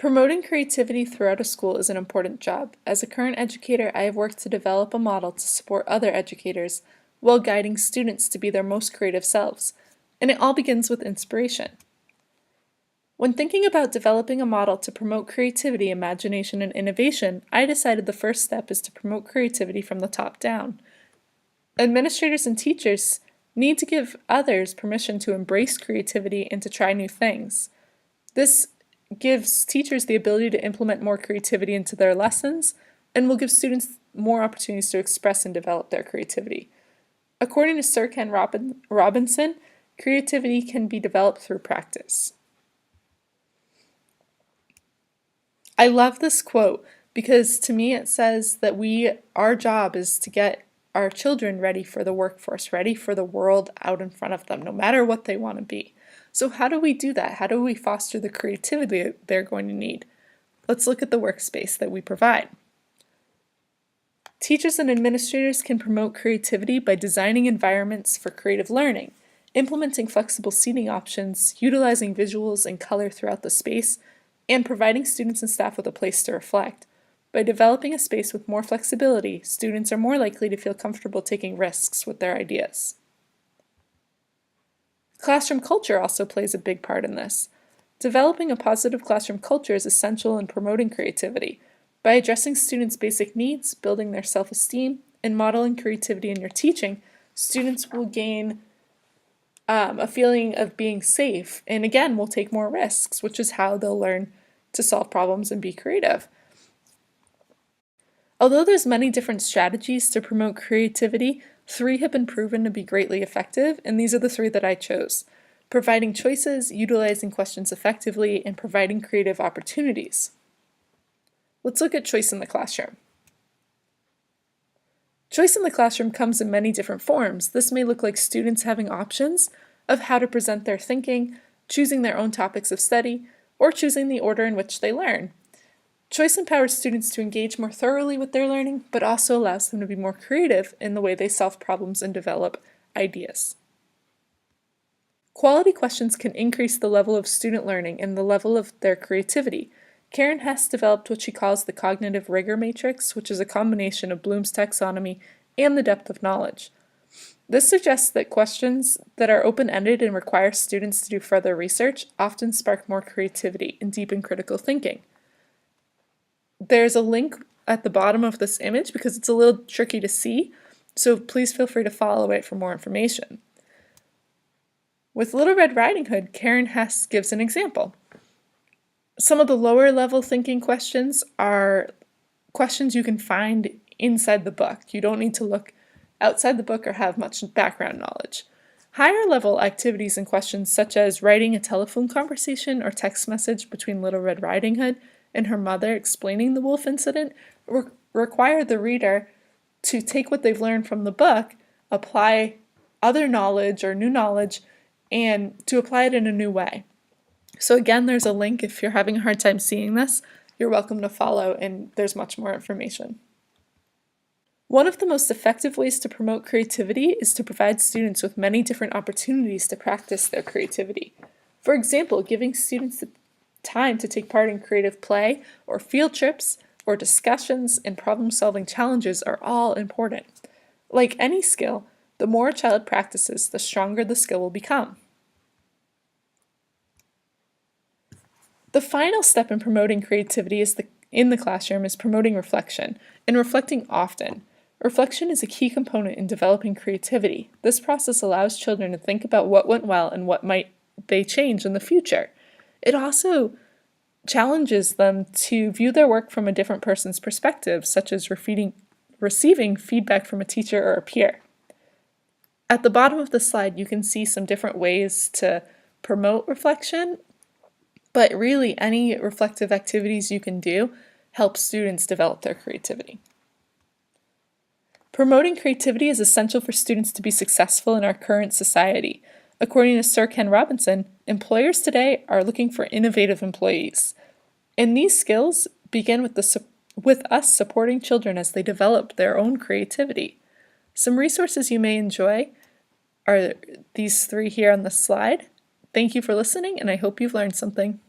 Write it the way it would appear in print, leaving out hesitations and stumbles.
Promoting creativity throughout a school is an important job. As a current educator, I have worked to develop a model to support other educators while guiding students to be their most creative selves. And it all begins with inspiration. When thinking about developing a model to promote creativity, imagination, and innovation, I decided the first step is to promote creativity from the top down. Administrators and teachers need to give others permission to embrace creativity and to try new things. This gives teachers the ability to implement more creativity into their lessons and will give students more opportunities to express and develop their creativity. According to Sir Ken Robinson, creativity can be developed through practice. I love this quote because to me it says that our job is to get our children ready for the workforce, ready for the world out in front of them, no matter what they want to be. So how do we do that? How do we foster the creativity they're going to need? Let's look at the workspace that we provide. Teachers and administrators can promote creativity by designing environments for creative learning, implementing flexible seating options, utilizing visuals and color throughout the space, and providing students and staff with a place to reflect. By developing a space with more flexibility, students are more likely to feel comfortable taking risks with their ideas. Classroom culture also plays a big part in this. Developing a positive classroom culture is essential in promoting creativity. By addressing students' basic needs, building their self-esteem, and modeling creativity in your teaching, students will gain a feeling of being safe, and again, will take more risks, which is how they'll learn to solve problems and be creative. Although there's many different strategies to promote creativity, 3 have been proven to be greatly effective, and these are the 3 that I chose: providing choices, utilizing questions effectively, and providing creative opportunities. Let's look at choice in the classroom. Choice in the classroom comes in many different forms. This may look like students having options of how to present their thinking, choosing their own topics of study, or choosing the order in which they learn. Choice empowers students to engage more thoroughly with their learning, but also allows them to be more creative in the way they solve problems and develop ideas. Quality questions can increase the level of student learning and the level of their creativity. Karen Hess developed what she calls the cognitive rigor matrix, which is a combination of Bloom's taxonomy and the depth of knowledge. This suggests that questions that are open-ended and require students to do further research often spark more creativity and deepen critical thinking. There's a link at the bottom of this image because it's a little tricky to see, so please feel free to follow it for more information. With Little Red Riding Hood, Karen Hess gives an example. Some of the lower level thinking questions are questions you can find inside the book. You don't need to look outside the book or have much background knowledge. Higher level activities and questions such as writing a telephone conversation or text message between Little Red Riding Hood and her mother explaining the wolf incident require the reader to take what they've learned from the book, apply other knowledge or new knowledge, and to apply it in a new way. So again, there's a link if you're having a hard time seeing this. You're welcome to follow, and there's much more information. One of the most effective ways to promote creativity is to provide students with many different opportunities to practice their creativity. For example, giving students the time to take part in creative play or field trips or discussions and problem-solving challenges are all important. Like any skill, the more a child practices, the stronger the skill will become. The final step in promoting creativity in the classroom is promoting reflection, and reflecting often. Reflection is a key component in developing creativity. This process allows children to think about what went well and what might they change in the future. It also challenges them to view their work from a different person's perspective, such as receiving feedback from a teacher or a peer. At the bottom of the slide, you can see some different ways to promote reflection, but really any reflective activities you can do help students develop their creativity. Promoting creativity is essential for students to be successful in our current society. According to Sir Ken Robinson, employers today are looking for innovative employees. And these skills begin with us supporting children as they develop their own creativity. Some resources you may enjoy are these 3 here on the slide. Thank you for listening, and I hope you've learned something.